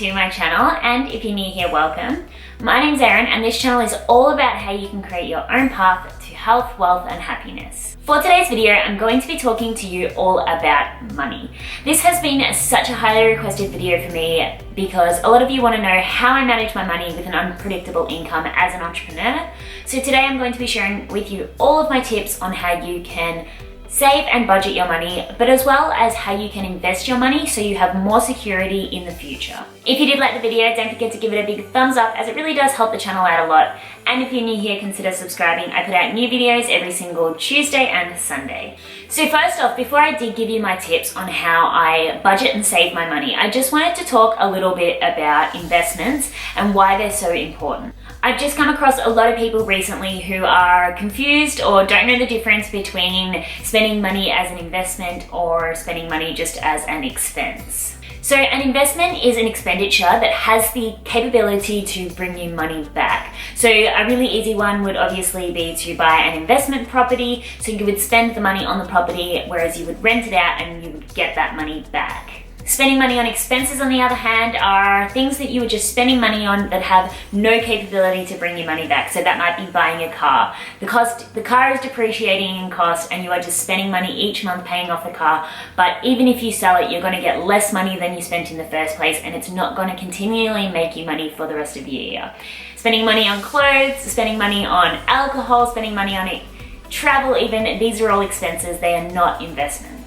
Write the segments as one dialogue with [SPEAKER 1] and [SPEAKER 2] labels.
[SPEAKER 1] to my channel, and if you're new here, welcome. My name's Erin and this channel is all about how you can create your own path to health, wealth and happiness. For today's video, I'm going to be talking to you all about money. This has been such a highly requested video for me because a lot of you want to know how I manage my money with an unpredictable income as an entrepreneur. So today I'm going to be sharing with you all of my tips on how you can save and budget your money, but as well as how you can invest your money so you have more security in the future. If you did like the video, don't forget to give it a big thumbs up as it really does help the channel out a lot. And if you're new here, consider subscribing. I put out new videos every single Tuesday and Sunday. So first off, before I did give you my tips on how I budget and save my money, I just wanted to talk a little bit about investments and why they're so important. I've just come across a lot of people recently who are confused or don't know the difference between spending money as an investment or spending money just as an expense. So an investment is an expenditure that has the capability to bring you money back. So a really easy one would obviously be to buy an investment property. So you would spend the money on the property, whereas you would rent it out and you would get that money back. Spending money on expenses, on the other hand, are things that you are just spending money on that have no capability to bring you money back. So that might be buying a car. The car is depreciating in cost and you are just spending money each month paying off the car. But even if you sell it, you're going to get less money than you spent in the first place, and it's not going to continually make you money for the rest of the year. Spending money on clothes, spending money on alcohol, spending money on travel even, these are all expenses. They are not investments.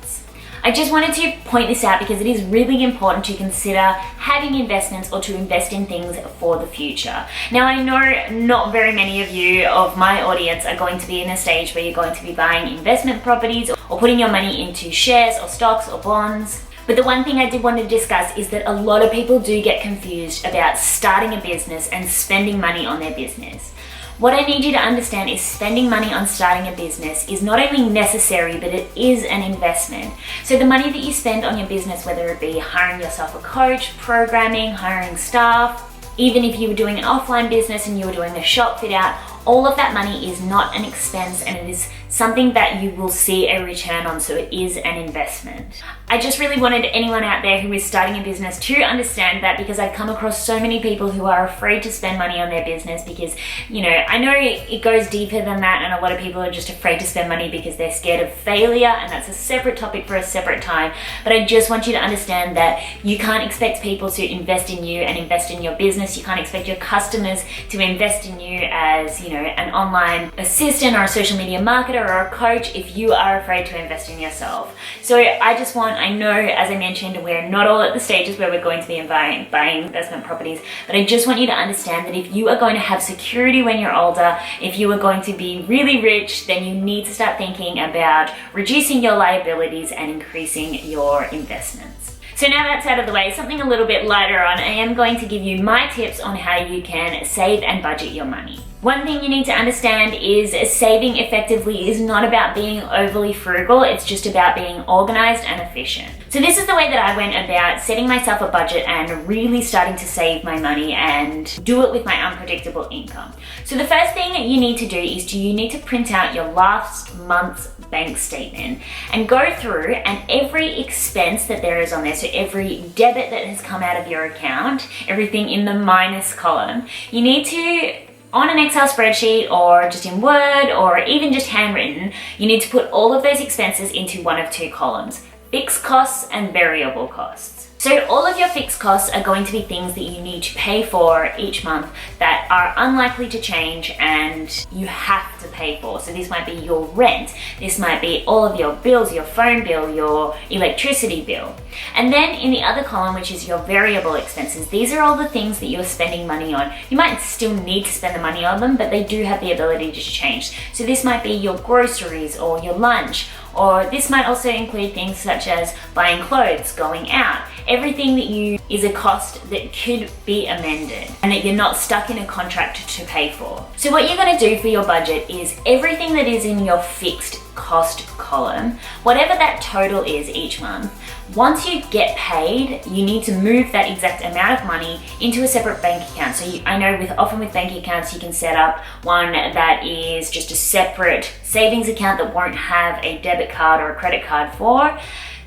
[SPEAKER 1] I just wanted to point this out because it is really important to consider having investments or to invest in things for the future. Now, I know not very many of you of my audience are going to be in a stage where you're going to be buying investment properties or putting your money into shares or stocks or bonds. But the one thing I did want to discuss is that a lot of people do get confused about starting a business and spending money on their business. What I need you to understand is spending money on starting a business is not only necessary, but it is an investment. So the money that you spend on your business, whether it be hiring yourself a coach, programming, hiring staff, even if you were doing an offline business and you were doing a shop fit out, all of that money is not an expense and it is something that you will see a return on, so it is an investment. I just really wanted anyone out there who is starting a business to understand that, because I've come across so many people who are afraid to spend money on their business because, you know, I know it goes deeper than that, and a lot of people are just afraid to spend money because they're scared of failure, and that's a separate topic for a separate time. But I just want you to understand that you can't expect people to invest in you and invest in your business. You can't expect your customers to invest in you as, you know, an online assistant or a social media marketer or a coach if you are afraid to invest in yourself. So I know, as I mentioned, we're not all at the stages where we're going to be buying investment properties, but I just want you to understand that if you are going to have security when you're older, if you are going to be really rich, then you need to start thinking about reducing your liabilities and increasing your investments. So now that's out of the way, something a little bit lighter on, I am going to give you my tips on how you can save and budget your money. One thing you need to understand is saving effectively is not about being overly frugal, it's just about being organized and efficient. So this is the way that I went about setting myself a budget and really starting to save my money and do it with my unpredictable income. So the first thing you need to do is you need to print out your last month's bank statement and go through, and every expense that there is on there, so every debit that has come out of your account, everything in the minus column, you need to, on an Excel spreadsheet or just in Word or even just handwritten, you need to put all of those expenses into one of two columns: fixed costs and variable costs. So all of your fixed costs are going to be things that you need to pay for each month that are unlikely to change and you have to pay for. So this might be your rent, this might be all of your bills, your phone bill, your electricity bill. And then in the other column, which is your variable expenses, these are all the things that you're spending money on. You might still need to spend the money on them, but they do have the ability to change. So this might be your groceries or your lunch, or this might also include things such as buying clothes, going out. Everything that is a cost that could be amended and that you're not stuck in a contract to pay for. So what you're going to do for your budget is everything that is in your fixed cost column, whatever that total is each month, once you get paid, you need to move that exact amount of money into a separate bank account. So I know often with bank accounts, you can set up one that is just a separate savings account that won't have a debit card or a credit card for.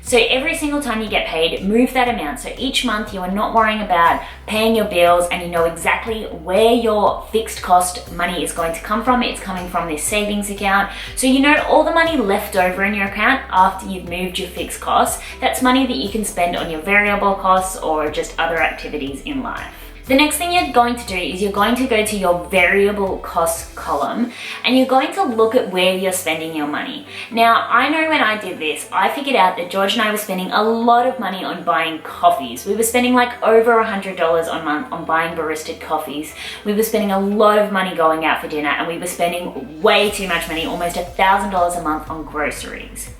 [SPEAKER 1] So every single time you get paid, move that amount. So each month you are not worrying about paying your bills and you know exactly where your fixed cost money is going to come from. It's coming from this savings account. So you know all the money left over in your account after you've moved your fixed costs, that's money that you can spend on your variable costs or just other activities in life. The next thing you're going to do is you're going to go to your variable cost column and you're going to look at where you're spending your money. Now, I know when I did this, I figured out that George and I were spending a lot of money on buying coffees. We were spending like over $100 a month on buying baristed coffees. We were spending a lot of money going out for dinner, and we were spending way too much money, almost $1,000 a month on groceries.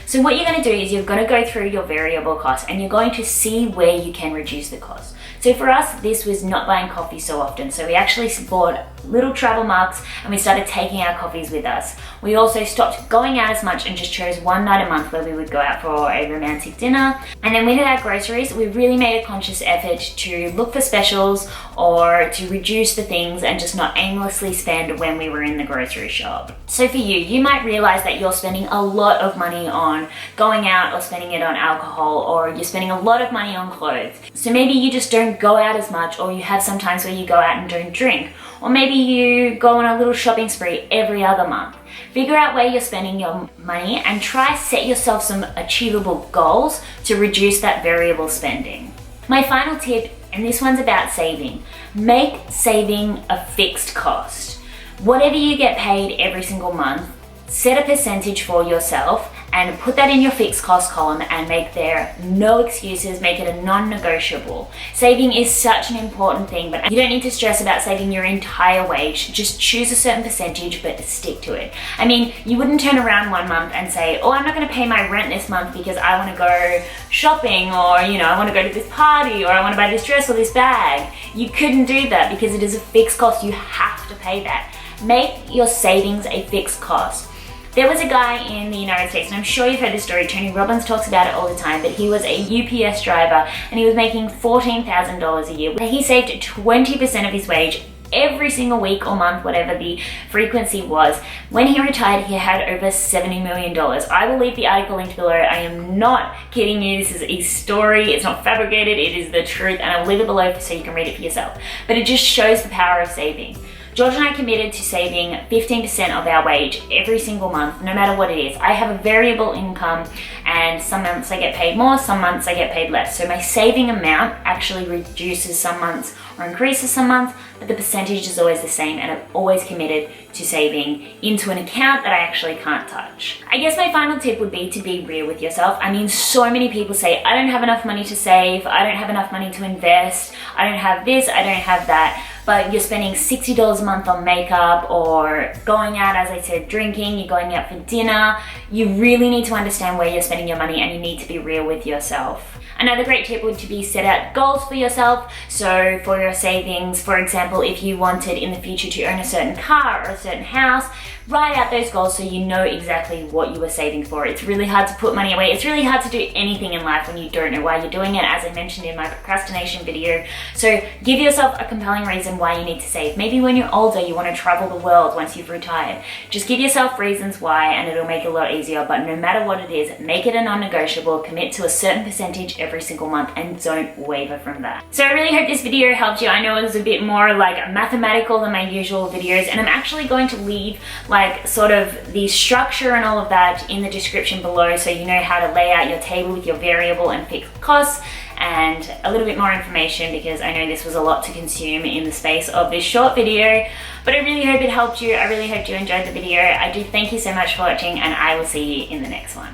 [SPEAKER 1] So what you're going to do is you're going to go through your variable costs and you're going to see where you can reduce the cost. So for us, this was not buying coffee so often. So we actually bought little travel mugs and we started taking our coffees with us. We also stopped going out as much and just chose one night a month where we would go out for a romantic dinner. And then we did our groceries. We really made a conscious effort to look for specials or to reduce the things and just not aimlessly spend when we were in the grocery shop. So for you, you might realize that you're spending a lot of money on going out or spending it on alcohol, or you're spending a lot of money on clothes. So maybe you just don't go out as much, or you have some times where you go out and don't drink. Or maybe you go on a little shopping spree every other month. Figure out where you're spending your money and try set yourself some achievable goals to reduce that variable spending. My final tip, and this one's about saving. Make saving a fixed cost. Whatever you get paid every single month, set a percentage for yourself and put that in your fixed cost column and make there no excuses, make it a non-negotiable. Saving is such an important thing, but you don't need to stress about saving your entire wage. Just choose a certain percentage, but stick to it. I mean, you wouldn't turn around one month and say, oh, I'm not gonna pay my rent this month because I wanna go shopping, or I wanna go to this party, or I wanna buy this dress or this bag. You couldn't do that because it is a fixed cost. You have to pay that. Make your savings a fixed cost. There was a guy in the United States, and I'm sure you've heard this story, Tony Robbins talks about it all the time, but he was a UPS driver and he was making $14,000 a year. He saved 20% of his wage every single week or month, whatever the frequency was. When he retired, he had over $70 million. I will leave the article linked below. I am not kidding you. This is a story. It's not fabricated. It is the truth, and I'll leave it below so you can read it for yourself. But it just shows the power of saving. George and I committed to saving 15% of our wage every single month, no matter what it is. I have a variable income, and some months I get paid more, some months I get paid less. So my saving amount actually reduces some months or increases some months, but the percentage is always the same, and I've always committed to saving into an account that I actually can't touch. I guess my final tip would be to be real with yourself. I mean, so many people say, I don't have enough money to save, I don't have enough money to invest, I don't have this, I don't have that. But you're spending $60 a month on makeup, or going out, as I said, drinking, you're going out for dinner. You really need to understand where you're spending your money, and you need to be real with yourself. Another great tip would be set out goals for yourself. So for your savings, for example, if you wanted in the future to own a certain car or a certain house, write out those goals so you know exactly what you are saving for. It's really hard to put money away. It's really hard to do anything in life when you don't know why you're doing it, as I mentioned in my procrastination video. So give yourself a compelling reason why you need to save. Maybe when you're older, you want to travel the world once you've retired. Just give yourself reasons why, and it'll make it a lot easier. But no matter what it is, make it a non-negotiable. Commit to a certain percentage every single month and don't waver from that. So I really hope this video helped you. I know it was a bit more like mathematical than my usual videos, and I'm actually going to leave like sort of the structure and all of that in the description below, so you know how to lay out your table with your variable and fixed costs, and a little bit more information, because I know this was a lot to consume in the space of this short video. But I really hope it helped you. I really hope you enjoyed the video. I do thank you so much for watching, and I will see you in the next one.